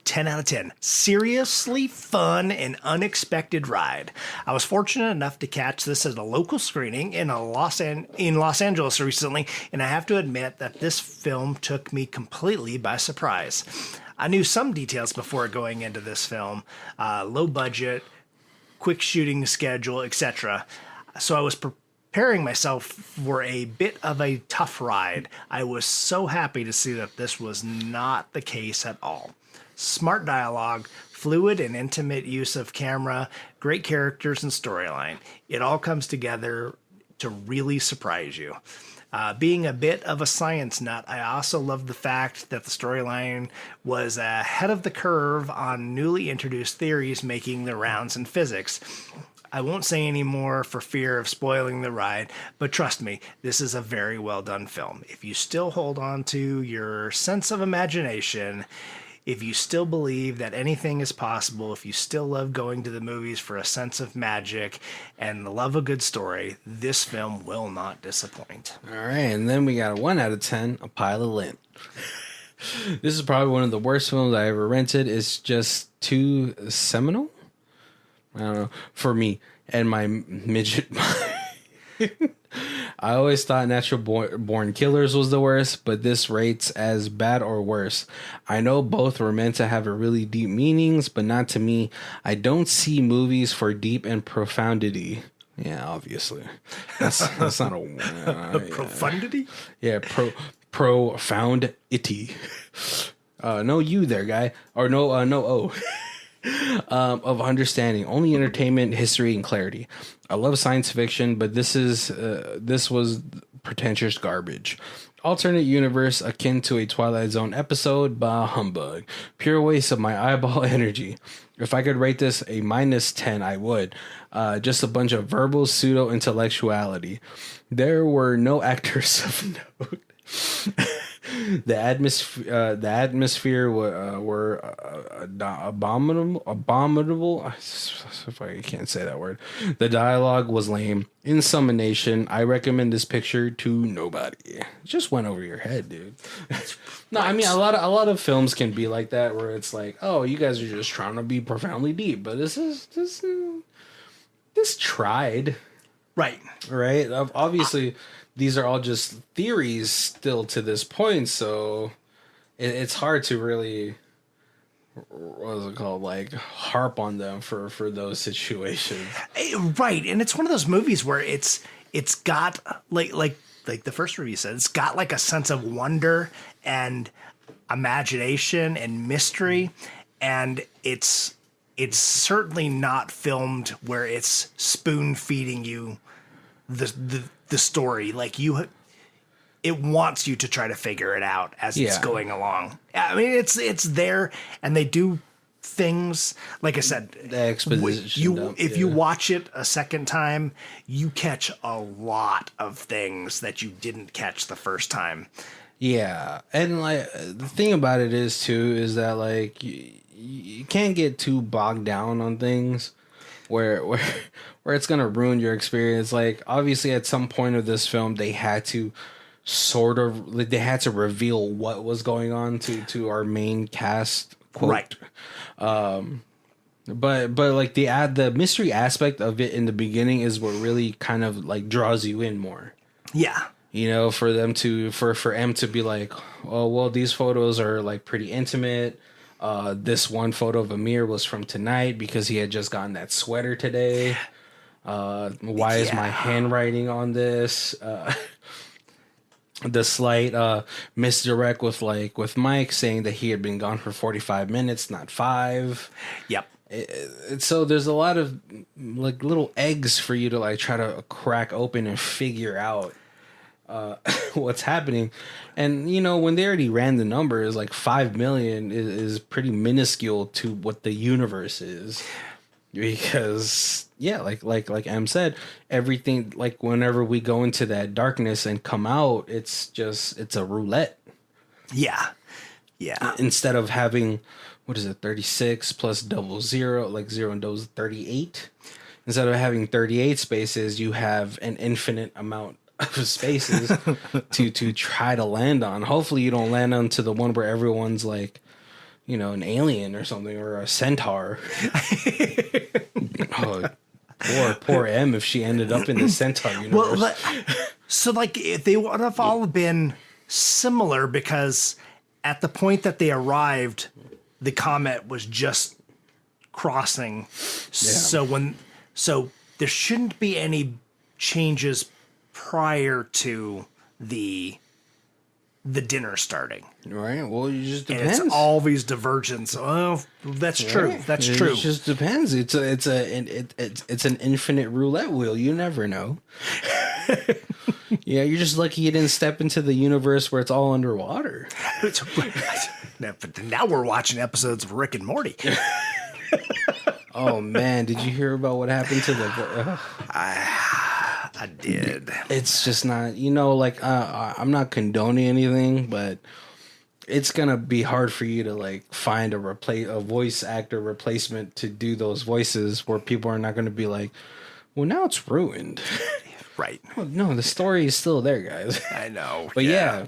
10 out of 10. Seriously fun and unexpected ride. I was fortunate enough to catch this at a local screening in Los Angeles recently, and I have to admit that this film took me completely by surprise. I knew some details before going into this film, low budget, quick shooting schedule, etc. So I was preparing myself for a bit of a tough ride. I was so happy to see that this was not the case at all. Smart dialogue, fluid and intimate use of camera, great characters and storyline. It all comes together to really surprise you. Being a bit of a science nut, I also love the fact that the storyline was ahead of the curve on newly introduced theories making the rounds in physics. I won't say any more for fear of spoiling the ride, but trust me, this is a very well done film. If you still hold on to your sense of imagination, if you still believe that anything is possible, if you still love going to the movies for a sense of magic and love a good story, this film will not disappoint. All right, and then we got a 1 out of 10, A Pile of Lint. This is probably one of the worst films I ever rented. It's just too seminal. I don't know, for me and my midget mind. I always thought Natural Born Killers was the worst, but this rates as bad or worse. I know both were meant to have a really deep meanings, but not to me. I don't see movies for deep and profundity. Yeah, obviously. That's not a Profundity? Yeah, profoundity. No you there, guy. Or no O. Of understanding, only entertainment, history, and clarity. I love science fiction, but this was pretentious garbage. Alternate universe akin to a Twilight Zone episode, bah humbug. Pure waste of my eyeball energy. If I could rate this a -10, I would. Just a bunch of verbal pseudo intellectuality. There were no actors of note. The atmosphere were abominable. If I can't say that word. The dialogue was lame. In summation, I recommend this picture to nobody. It just went over your head, dude. No, I mean a lot of films can be like that, where it's like, oh, you guys are just trying to be profoundly deep, but this tried, Right. Obviously. These are all just theories still to this point, so it's hard to really, what is it called, like harp on them for those situations. Right, and it's one of those movies where it's got like the first review said, it's got like a sense of wonder and imagination and mystery, and it's certainly not filmed where it's spoon feeding you the story. Like it wants you to try to figure it out as it's going along. I mean, it's there, and they do things, like I said, the exposition if you watch it a second time, you catch a lot of things that you didn't catch the first time. Yeah, and like the thing about it is that like you can't get too bogged down on things where it's gonna ruin your experience. Like obviously, at some point of this film, they had to sort of like, they had to reveal what was going on to our main cast. Quote. Right. But like the mystery aspect of it in the beginning is what really kind of like draws you in more. Yeah. You know, for them to for M to be like, oh well, these photos are like pretty intimate. This one photo of Amir was from tonight because he had just gotten that sweater today. Why is my handwriting on this? The slight misdirect with Mike saying that he had been gone for 45 minutes, not 5. Yep. So there's a lot of like little eggs for you to like try to crack open and figure out what's happening. And you know, when they already ran the numbers, like 5 million is pretty minuscule to what the universe is. Because yeah, like M said, everything, like whenever we go into that darkness and come out, it's a roulette. Yeah. Instead of having, what is it, 36 plus double zero, like 0 and double 38. Instead of having 38 spaces, you have an infinite amount of spaces to try to land on. Hopefully you don't land onto the one where everyone's like, you know, an alien or something, or a centaur. Oh, poor M if she ended up in the centaur universe. Well, so like they would have all been similar because at the point that they arrived, the comet was just crossing. Yeah. So there shouldn't be any changes prior to the dinner starting. Right. Well, it just depends. And it's always divergence. Oh, that's true. Right. That's true. It just depends. It's an infinite roulette wheel. You never know. Yeah, you're just lucky you didn't step into the universe where it's all underwater. But now we're watching episodes of Rick and Morty. Oh man, did you hear about what happened to the? I did. It's just not, you know, like I'm not condoning anything, but it's gonna be hard for you to like find a voice actor replacement to do those voices where people are not gonna be like, well, now it's ruined. Right. Oh, no, the story is still there, guys. I know. But yeah.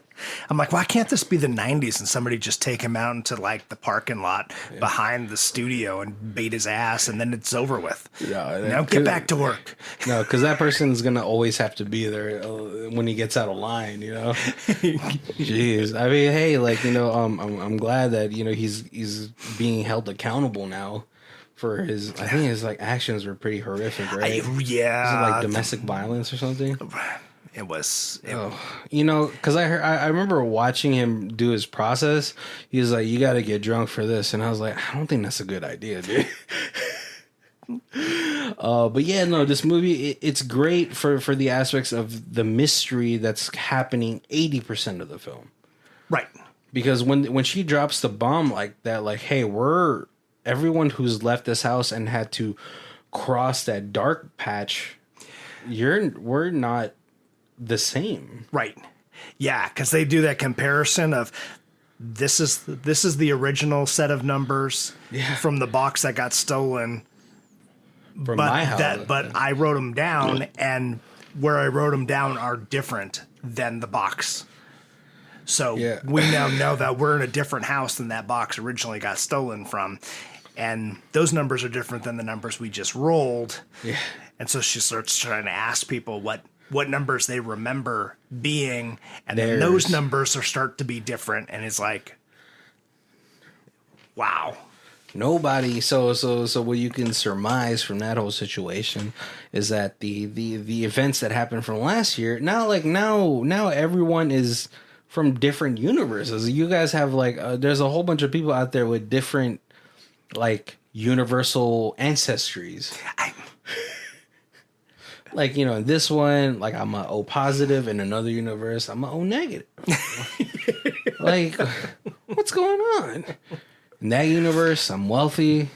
I'm like, why can't this be the 90s and somebody just take him out into like the parking lot behind the studio and bait his ass and then it's over with? Now get back to work. No, because that person is going to always have to be there when he gets out of line, you know? Jeez. I mean, hey, like, you know, I'm glad that, you know, he's being held accountable now. For his, I think his like actions were pretty horrific, right? Yeah, was it like domestic violence or something? It was. You know, because I remember watching him do his process. He was like, "You got to get drunk for this," and I was like, "I don't think that's a good idea, dude." But yeah, no, this movie it's great for the aspects of the mystery that's happening 80% of the film, right? Because when she drops the bomb like that, like, hey, everyone who's left this house and had to cross that dark patch, we're not the same. Right. Yeah, because they do that comparison of this is the original set of numbers from the box that got stolen from my house. But I wrote them down, and where I wrote them down are different than the box. So we now know that we're in a different house than that box originally got stolen from. And those numbers are different than the numbers we just rolled. Yeah. And so she starts trying to ask people what numbers they remember being. And then those numbers start to be different. And it's like, wow. Nobody. So what you can surmise from that whole situation is that the events that happened from last year, now everyone is from different universes. You guys have like, there's a whole bunch of people out there with different like universal ancestries. Like, you know, in this one, like I'm a O positive, in another universe I'm a O negative. Like, what's going on? In that universe I'm wealthy.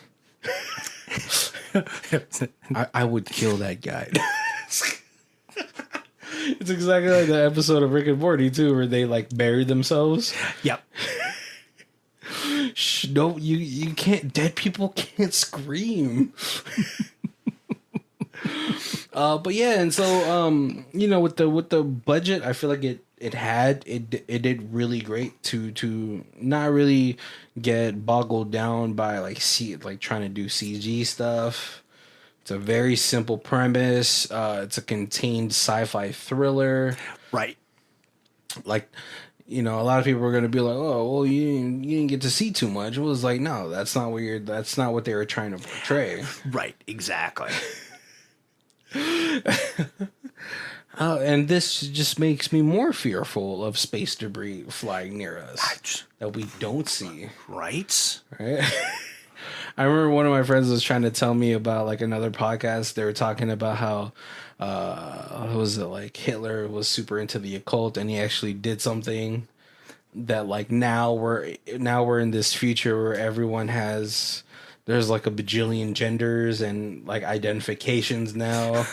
I would kill that guy. It's exactly like the episode of Rick and Morty too, where they like bury themselves. Yep. Shh, no, you can't. Dead people can't scream. But yeah, and so with the budget, I feel like it did really great to not really get boggled down by like trying to do CG stuff. It's a very simple premise. It's a contained sci-fi thriller. Right. Like, a lot of people are going to be like, "Oh, well, you didn't get to see too much." It was like, no, that's not what they were trying to portray. Right. Exactly. And this just makes me more fearful of space debris flying near us that we don't see. Right. I remember one of my friends was trying to tell me about like another podcast. They were talking about how Hitler was super into the occult, and he actually did something that like now we're in this future where there's like a bajillion genders and like identifications now.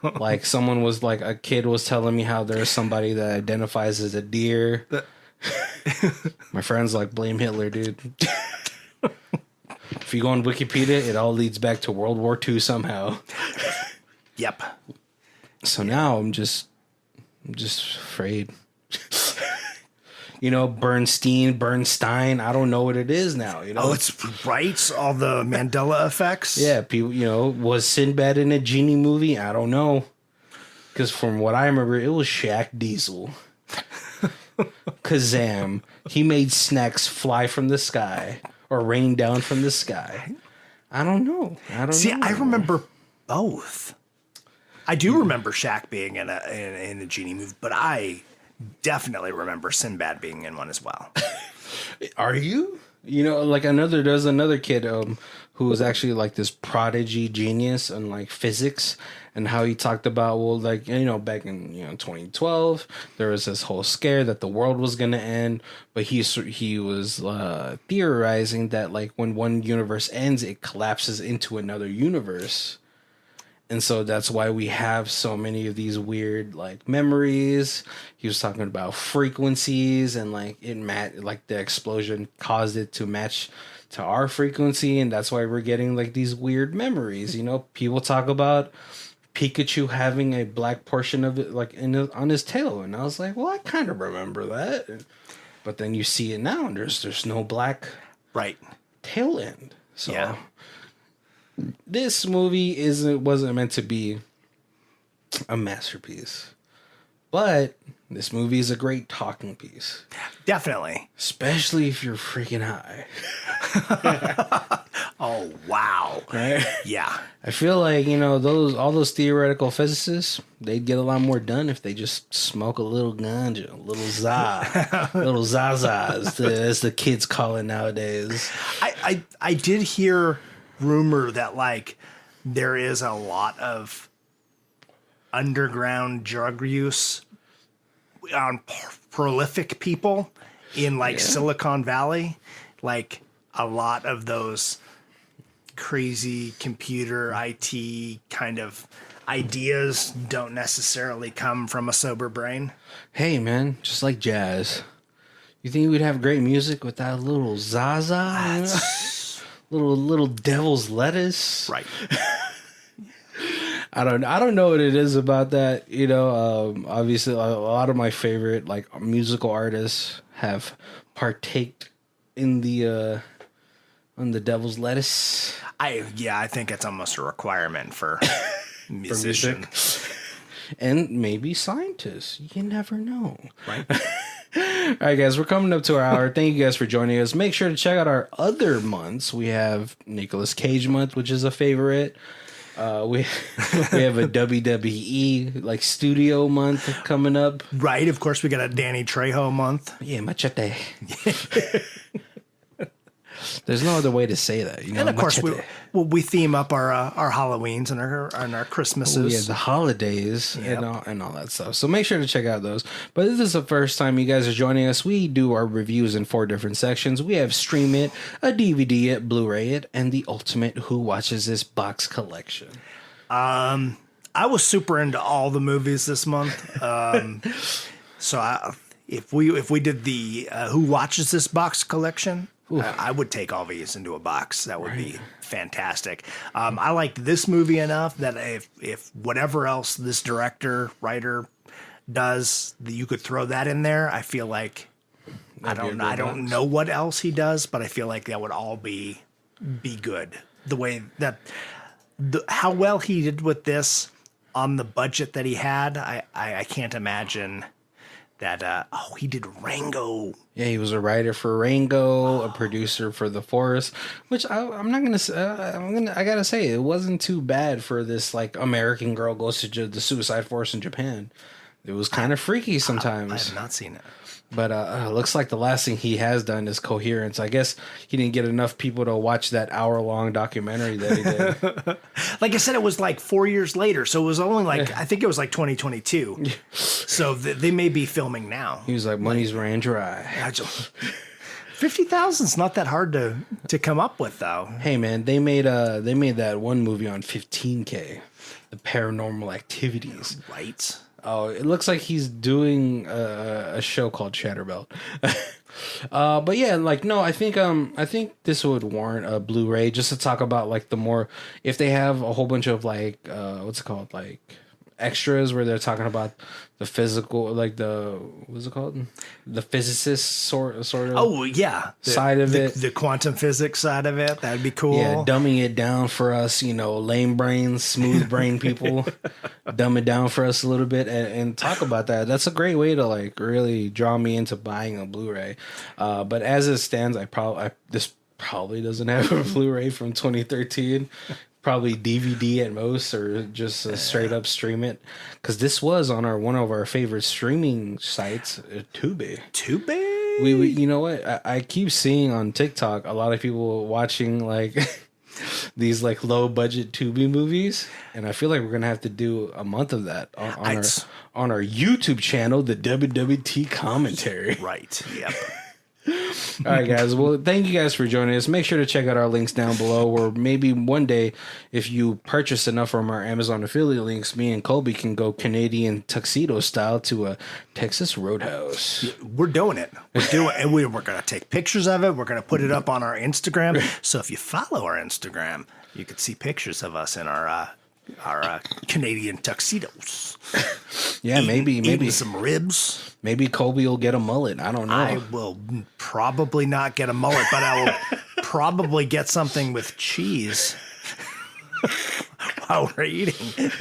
Like a kid was telling me how there's somebody that identifies as a deer. My friend's like, blame Hitler, dude. If you go on Wikipedia, it all leads back to World War II somehow. Yep. So now I'm just afraid. Bernstein. I don't know what it is now. Oh, it's right. All the Mandela effects. Yeah, people. Was Sinbad in a genie movie? I don't know. Because from what I remember, it was Shaq Diesel. Kazam. He made snacks fly from the sky or rain down from the sky. I don't know. See, I remember both. I do remember Shaq being in a genie movie, but I definitely remember Sinbad being in one as well. Are you? There's another kid who was actually like this prodigy genius in like physics, and how he talked about, back in 2012 there was this whole scare that the world was going to end, but he was theorizing that like when one universe ends, it collapses into another universe. And so that's why we have so many of these weird like memories. He was talking about frequencies, and like the explosion caused it to match to our frequency, and that's why we're getting like these weird memories. People talk about Pikachu having a black portion of it like on his tail, and I was like, well, I kind of remember that. But then you see it now, and there's no black tail end. So yeah. This movie wasn't meant to be a masterpiece, but this movie is a great talking piece. Definitely. Especially if you're freaking high. Oh, wow. Right? Yeah. I feel like, all those theoretical physicists, they'd get a lot more done if they just smoke a little ganja, a little little zazas, as the kids call it nowadays. I did hear rumor that like there is a lot of underground drug use on prolific people in like Silicon Valley. Like a lot of those crazy computer IT kind of ideas don't necessarily come from a sober brain. Hey man, just like jazz. You think we'd have great music without a little zaza? Little devil's lettuce. Right. I don't know what it is about that. Obviously a lot of my favorite like musical artists have partaked in the on the devil's lettuce. I think it's almost a requirement for musicians. And maybe scientists. You never know. Right. All right, guys, we're coming up to our hour. Thank you guys for joining us. Make sure to check out our other months. We have Nicolas Cage month, which is a favorite. We have a WWE like studio month coming up. Right. Of course, we got a Danny Trejo month. Yeah, machete. There's no other way to say that, And of course, we theme up our Halloweens and our Christmases. Yeah, the holidays and all that stuff. So make sure to check out those. But if this is the first time you guys are joining us, we do our reviews in 4 different sections. We have Stream It, a DVD it, Blu-ray it, and the ultimate Who Watches This box collection. I I was super into all the movies this month. If we did the Who Watches This box collection, I would take all these into a box. That would be fantastic. I liked this movie enough that if whatever else this director, writer does, that you could throw that in there. I feel like I don't know what else he does, but I feel like that would all be good. The way that how well he did with this on the budget that he had, I can't imagine that. He did Rango. Yeah, he was a writer for Rango, a producer for The Forest, which I'm not gonna say. I gotta say, it wasn't too bad for this like American girl goes to the Suicide Forest in Japan. It was kind of freaky sometimes. I have not seen it. But looks like the last thing he has done is Coherence. I guess he didn't get enough people to watch that hour-long documentary that he did. Like I said, it was like 4 years later, so it was only like I think it was like 2022. So they may be filming now. He was like, money's ran dry. 50,000's not that hard to come up with, though. Hey man, they made that one movie on 15K, The Paranormal Activities. Right. Oh, it looks like he's doing a show called Chatterbelt. But yeah, like no, I think this would warrant a Blu-ray just to talk about like the more if they have a whole bunch of like what's it called, like extras where they're talking about the physical, like the what's it called, the physicist sort of. Oh yeah, side of it, the quantum physics side of it. That'd be cool. Yeah, dumbing it down for us, lame brains, smooth brain people. Dumb it down for us a little bit and talk about that. That's a great way to like really draw me into buying a Blu-ray. But as it stands, this probably doesn't have a Blu-ray from 2013. Probably DVD at most, or just straight up stream it. Because this was on one of our favorite streaming sites, Tubi. Tubi? We you know what? I keep seeing on TikTok a lot of people watching like these like low budget Tubi movies, and I feel like we're gonna have to do a month of that on our YouTube channel, the WWT commentary. Right. Yep. All right, guys. Well, thank you guys for joining us. Make sure to check out our links down below, or maybe one day, if you purchase enough from our Amazon affiliate links, me and Colby can go Canadian tuxedo style to a Texas Roadhouse. Yeah, we're doing it. We're going to take pictures of it. We're going to put it up on our Instagram. So if you follow our Instagram, you can see pictures of us in our Canadian tuxedos. Yeah, maybe some ribs. Maybe Colby will get a mullet. I don't know. I will probably not get a mullet, but I will probably get something with cheese while we're eating.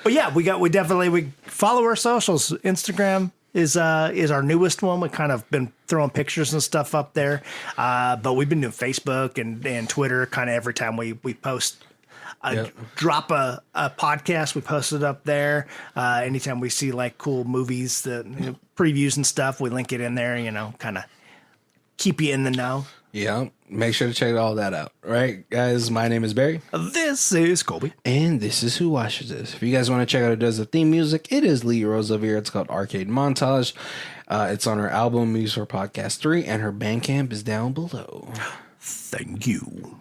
But yeah, we definitely follow our socials. Instagram is our newest one. We've kind of been throwing pictures and stuff up there, but we've been doing Facebook and Twitter kind of every time we post. Drop a podcast, we post it up there. Anytime we see like cool movies, previews and stuff, we link it in there, kind of keep you in the know. Yeah, make sure to check all that out. All right, guys, my name is Barry. This is Colby. And this is Who Watches This. If you guys want to check out who does the theme music, it is Lee Rosevere. It's called Arcade Montage. It's on her album Music for Podcast 3, and her Bandcamp is down below. Thank you.